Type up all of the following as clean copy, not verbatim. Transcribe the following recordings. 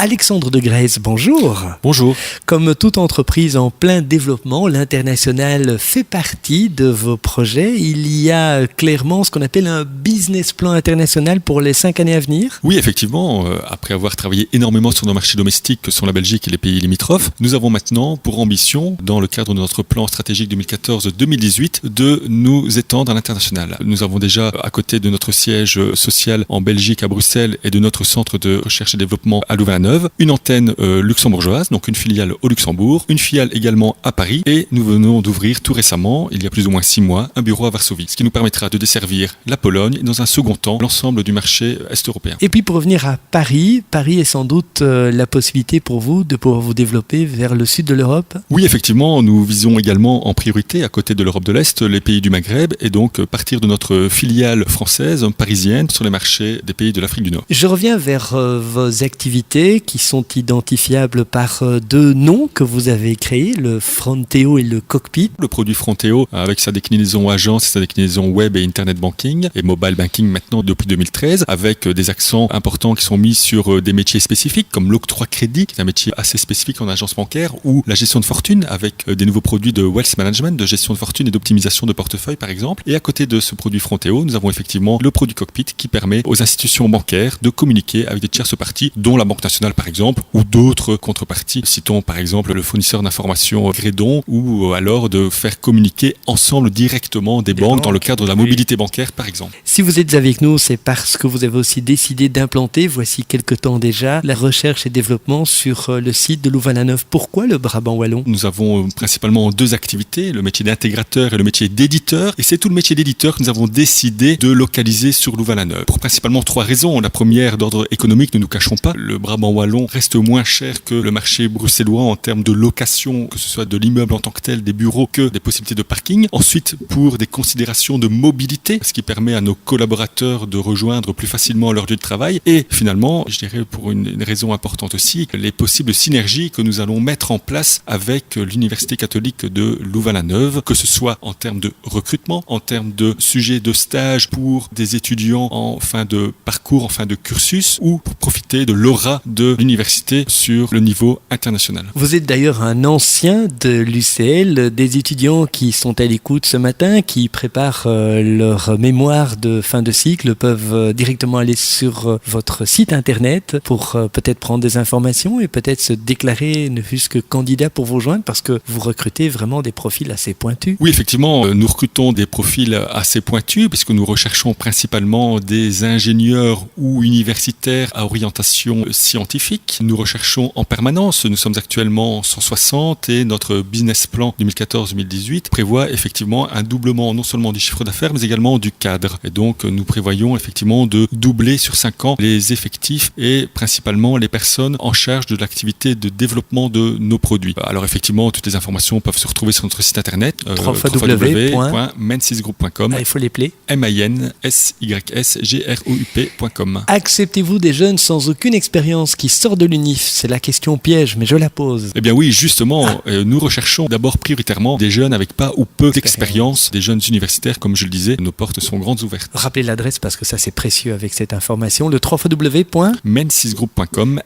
Alexandre de Grèce, bonjour. Bonjour. Comme toute entreprise en plein développement, l'international fait partie de vos projets. Il y a clairement ce qu'on appelle un business plan international pour les 5 années à venir. Oui, effectivement, après avoir travaillé énormément sur nos marchés domestiques que sont la Belgique et les pays limitrophes, nous avons maintenant pour ambition, dans le cadre de notre plan stratégique 2014-2018, de nous étendre à l'international. Nous avons déjà, à côté de notre siège social en Belgique à Bruxelles et de notre centre de recherche et développement à Louvain-la-Neuve, une antenne luxembourgeoise, donc une filiale au Luxembourg, une filiale également à Paris, et nous venons d'ouvrir tout récemment, il y a plus ou moins 6 mois, un bureau à Varsovie, ce qui nous permettra de desservir la Pologne et dans un second temps l'ensemble du marché est-européen. Et puis pour revenir à Paris, Paris est sans doute la possibilité pour vous de pouvoir vous développer vers le sud de l'Europe. Oui, effectivement, nous visons également en priorité, à côté de l'Europe de l'Est, les pays du Maghreb, et donc partir de notre filiale française, parisienne, sur les marchés des pays de l'Afrique du Nord. Je reviens vers vos activités qui sont identifiables par deux noms que vous avez créés, le Fronteo et le Cockpit. Le produit Fronteo, avec sa déclinaison agence et sa déclinaison web et internet banking, et mobile banking maintenant depuis 2013, avec des accents importants qui sont mis sur des métiers spécifiques, comme l'octroi crédit, qui est un métier assez spécifique en agence bancaire, ou la gestion de fortune, avec des nouveaux produits de wealth management, de gestion de fortune et d'optimisation de portefeuille par exemple. Et à côté de ce produit Fronteo, nous avons effectivement le produit Cockpit qui permet aux institutions bancaires de communiquer avec des tierces parties, dont la Banque nationale par exemple, ou d'autres contreparties. Citons par exemple le fournisseur d'informations Grédon, ou alors de faire communiquer ensemble directement des banques dans le cadre de la mobilité bancaire par exemple. Si vous êtes avec nous, c'est parce que vous avez aussi décidé d'implanter, voici quelque temps déjà, la recherche et développement sur le site de Louvain-la-Neuve. Pourquoi le Brabant wallon ? Nous avons principalement 2 activités, le métier d'intégrateur et le métier d'éditeur. Et c'est tout le métier d'éditeur que nous avons décidé de localiser sur Louvain-la-Neuve. Pour principalement 3 raisons. La première, d'ordre économique, ne nous cachons pas. Le Brabant wallon reste moins cher que le marché bruxellois en termes de location, que ce soit de l'immeuble en tant que tel, des bureaux, que des possibilités de parking. Ensuite, pour des considérations de mobilité, ce qui permet à nos collaborateurs de rejoindre plus facilement leur lieu de travail. Et finalement, je dirais pour une raison importante aussi, les possibles synergies que nous allons mettre en place avec l'Université catholique de Louvain-la-Neuve, que ce soit en termes de recrutement, en termes de sujets de stage pour des étudiants en fin de parcours, en fin de cursus, ou pour profiter de l'aura de l'université sur le niveau international. Vous êtes d'ailleurs un ancien de l'UCL, des étudiants qui sont à l'écoute ce matin, qui préparent leur mémoire de fin de cycle, peuvent directement aller sur votre site internet pour peut-être prendre des informations et peut-être se déclarer ne fût-ce que candidat pour vous joindre parce que vous recrutez vraiment des profils assez pointus. Oui, effectivement, nous recrutons des profils assez pointus puisque nous recherchons principalement des ingénieurs ou universitaires à orientation scientifique. Nous recherchons en permanence, nous sommes actuellement 160 et notre business plan 2014-2018 prévoit effectivement un doublement non seulement du chiffre d'affaires mais également du cadre. Et donc nous prévoyons effectivement de doubler sur 5 ans les effectifs et principalement les personnes en charge de l'activité de développement de nos produits. Alors effectivement, toutes les informations peuvent se retrouver sur notre site internet www.mensysgroup.com. Il faut les placer. MANSYSGROUP.com. Acceptez-vous des jeunes sans aucune expérience qui sortent de l'UNIF ? C'est la question piège, mais je la pose. Eh bien oui, justement, nous recherchons d'abord prioritairement des jeunes avec pas ou peu d'expérience, des jeunes universitaires, comme je le disais, nos portes sont grandes ouvertes. Rappelez l'adresse parce que ça c'est précieux avec cette information, le www.mensysgroup.com,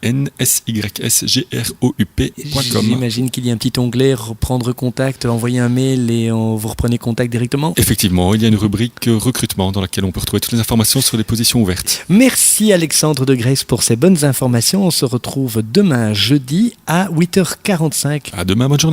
MANSYSGROUP.com. J'imagine qu'il y a un petit onglet reprendre contact, envoyer un mail et vous reprenez contact directement. Effectivement, il y a une rubrique recrutement dans laquelle on peut retrouver toutes les informations sur les positions ouvertes. Merci Alexandre de Grèce pour ces bonnes informations. On se retrouve demain jeudi à 8h45. À demain, bonne journée.